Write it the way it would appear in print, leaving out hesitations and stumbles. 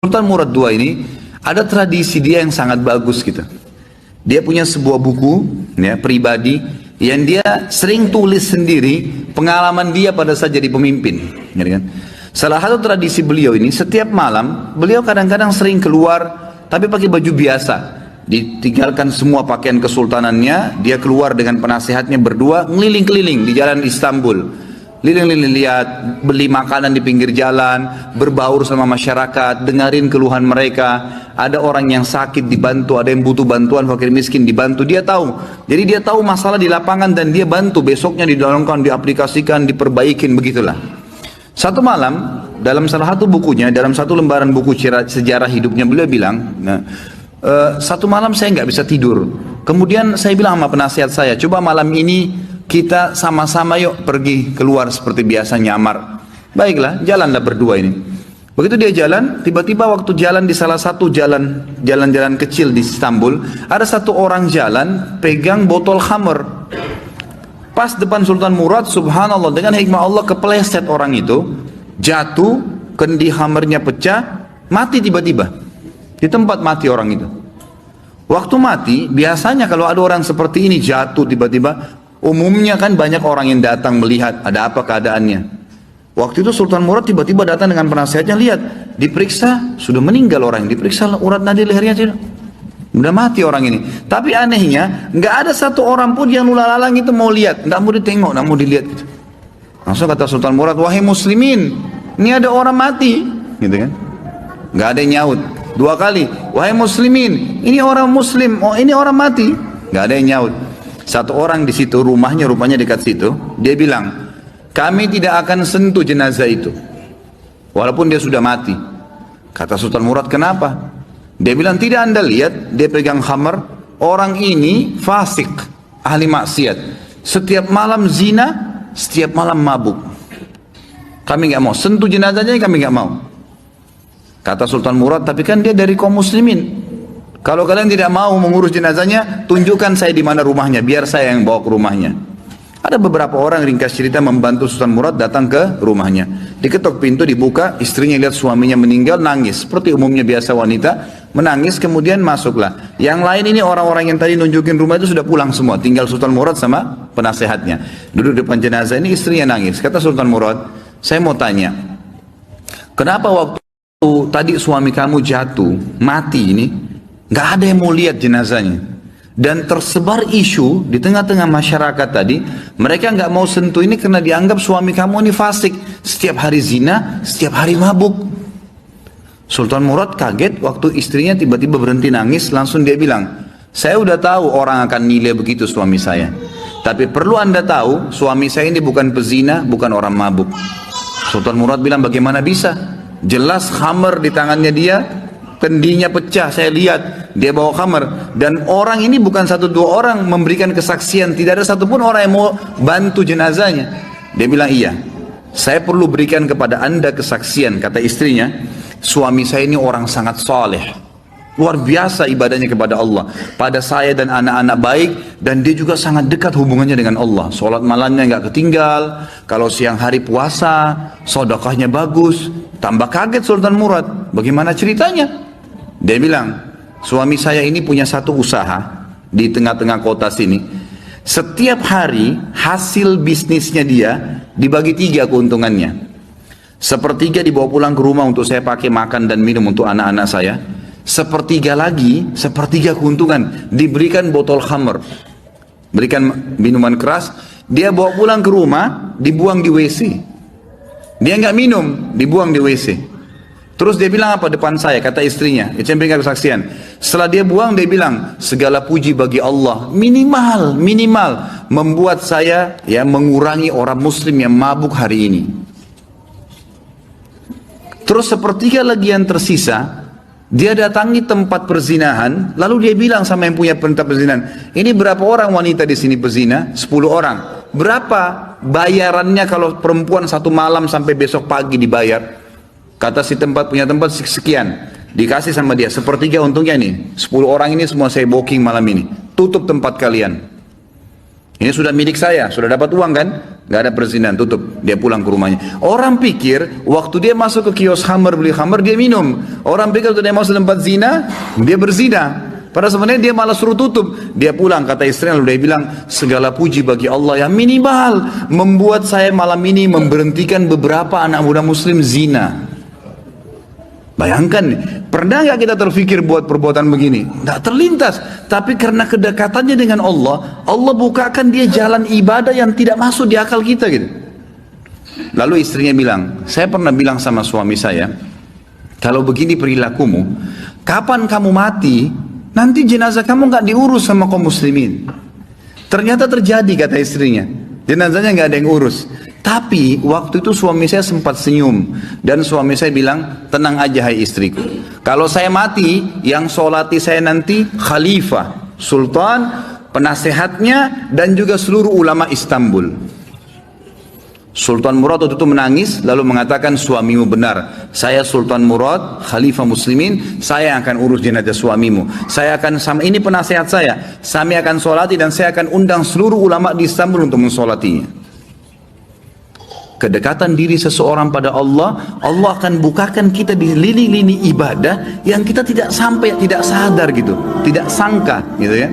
Sultan Murad II ini ada tradisi dia yang sangat bagus gitu. Dia punya sebuah buku ya, pribadi yang dia sering tulis sendiri pengalaman dia pada saat jadi pemimpin. Ya kan? Salah satu tradisi beliau ini setiap malam beliau kadang-kadang sering keluar tapi pakai baju biasa. Ditinggalkan semua pakaian kesultanannya, dia keluar dengan penasehatnya berdua ngeliling-keliling di jalan Istanbul. Liling-liling lihat, beli makanan di pinggir jalan, berbaur sama masyarakat, dengerin keluhan mereka. Ada orang yang sakit dibantu, ada yang butuh bantuan, fakir miskin dibantu. Dia tahu. Jadi dia tahu masalah di lapangan dan dia bantu. Besoknya didalamkan, diaplikasikan, diperbaikin, begitulah. Satu malam, dalam salah satu bukunya, dalam satu lembaran buku sejarah hidupnya, beliau bilang, satu malam saya nggak bisa tidur. Kemudian saya bilang sama penasihat saya, coba malam ini kita sama-sama yuk pergi keluar seperti biasa nyamar. Baiklah, jalanlah berdua ini. Begitu dia jalan, tiba-tiba waktu jalan di salah satu jalan-jalan kecil di Istanbul, ada satu orang jalan pegang botol khamr. Pas depan Sultan Murad, subhanallah, dengan hikmah Allah kepleset orang itu, jatuh, kendi khamrnya pecah, mati tiba-tiba. Di tempat mati orang itu. Waktu mati, biasanya kalau ada orang seperti ini jatuh tiba-tiba, umumnya kan banyak orang yang datang melihat ada apa keadaannya. Waktu itu Sultan Murad tiba-tiba datang dengan penasihatnya, lihat, diperiksa, sudah meninggal orang, diperiksa urat nadi lehernya tidak, udah mati orang ini. Tapi anehnya, nggak ada satu orang pun yang lalang itu mau lihat, nggak mau ditengok, nggak mau dilihat. Gitu. Langsung kata Sultan Murad, wahai muslimin, ini ada orang mati, gitu kan? Nggak ada yang nyaut. Dua kali, wahai muslimin, ini orang muslim, oh ini orang mati, nggak ada yang nyaut. Satu orang di situ, rumahnya rupanya dekat situ, dia bilang, kami tidak akan sentuh jenazah itu, walaupun dia sudah mati. Kata Sultan Murad, kenapa? Dia bilang, tidak anda lihat, dia pegang khamar, orang ini fasik, ahli maksiat. Setiap malam zina, setiap malam mabuk. Kami nggak mau, sentuh jenazahnya kami nggak mau. Kata Sultan Murad, tapi kan dia dari kaum muslimin. Kalau kalian tidak mau mengurus jenazahnya, tunjukkan saya di mana rumahnya, biar saya yang bawa ke rumahnya. Ada beberapa orang, ringkas cerita, membantu Sultan Murad datang ke rumahnya. Diketok pintu, dibuka, istrinya lihat suaminya meninggal, nangis. Seperti umumnya biasa wanita, menangis, kemudian masuklah. Yang lain ini orang-orang yang tadi nunjukin rumah itu sudah pulang semua. Tinggal Sultan Murad sama penasehatnya. Duduk depan jenazah ini, istrinya nangis. Kata Sultan Murad, saya mau tanya, kenapa waktu tadi suami kamu jatuh, mati ini, nggak ada yang mau lihat jenazahnya, dan tersebar isu di tengah-tengah masyarakat tadi, mereka nggak mau sentuh ini karena dianggap suami kamu ini fasik, setiap hari zina, setiap hari mabuk. Sultan Murad kaget waktu istrinya tiba-tiba berhenti nangis, langsung dia bilang, saya udah tahu orang akan nilai begitu suami saya, tapi perlu anda tahu, suami saya ini bukan pezina, bukan orang mabuk. Sultan Murad bilang, bagaimana bisa? Jelas khamar di tangannya dia, kendinya pecah, saya lihat dia bawa khamar, dan orang ini bukan satu dua orang memberikan kesaksian, tidak ada satupun orang yang mau bantu jenazahnya. Dia bilang, iya, saya perlu berikan kepada anda kesaksian. Kata istrinya, suami saya ini orang sangat saleh, luar biasa ibadahnya kepada Allah, pada saya dan anak-anak baik, dan dia juga sangat dekat hubungannya dengan Allah. Sholat malamnya nggak ketinggal, kalau siang hari puasa, sedekahnya bagus. Tambah kaget Sultan Murad, bagaimana ceritanya? Dia bilang, suami saya ini punya satu usaha di tengah-tengah kota sini. Setiap hari hasil bisnisnya dia dibagi 3 keuntungannya. Sepertiga dibawa pulang ke rumah untuk saya pakai makan dan minum untuk anak-anak saya. Sepertiga lagi, sepertiga keuntungan diberikan botol khamr, berikan minuman keras. Dia bawa pulang ke rumah, dibuang di WC. Dia nggak minum, dibuang di WC. Terus dia bilang apa depan saya, kata istrinya, itu yang berikan kesaksian. Setelah dia buang, dia bilang, segala puji bagi Allah, minimal membuat saya ya mengurangi orang muslim yang mabuk hari ini. Terus sepertiga lagi yang tersisa, dia datangi tempat perzinahan, lalu dia bilang sama yang punya tempat perzinahan, ini berapa orang wanita di sini perzina? 10 orang. Berapa bayarannya kalau perempuan satu malam sampai besok pagi dibayar? Kata si punya tempat sekian. Dikasih sama dia, sepertiga untungnya nih. 10 orang ini semua saya booking malam ini. Tutup tempat kalian. Ini sudah milik saya, sudah dapat uang kan? Gak ada perzinahan, tutup. Dia pulang ke rumahnya. Orang pikir waktu dia masuk ke kios khamar, beli khamar, dia minum. Orang pikir waktu dia masuk tempat zina, dia berzina. Padahal sebenarnya dia malah suruh tutup. Dia pulang, kata istrinya, lalu dia bilang, segala puji bagi Allah yang minimal membuat saya malam ini memberhentikan beberapa anak muda muslim zina. Bayangkan, pernah nggak kita terfikir buat perbuatan begini? Nggak terlintas. Tapi karena kedekatannya dengan Allah, Allah bukakan dia jalan ibadah yang tidak masuk di akal kita gitu. Lalu istrinya bilang, saya pernah bilang sama suami saya, kalau begini perilakumu, kapan kamu mati, nanti jenazah kamu nggak diurus sama kaum muslimin. Ternyata terjadi, kata istrinya. Jenazahnya nggak ada yang urus. Tapi waktu itu suami saya sempat senyum. Dan suami saya bilang, tenang aja hai istriku. Kalau saya mati, yang sholati saya nanti khalifah, sultan, penasehatnya, dan juga seluruh ulama Istanbul. Sultan Murad waktu itu menangis, lalu mengatakan, suamimu benar. Saya Sultan Murad, khalifah muslimin, saya akan urus jenazah suamimu. Saya akan, ini penasehat saya. Saya akan sholati dan saya akan undang seluruh ulama di Istanbul untuk mensolatinya. Kedekatan diri seseorang pada Allah, Allah akan bukakan kita di lini-lini ibadah yang kita tidak sampai, tidak sadar gitu, tidak sangka gitu ya.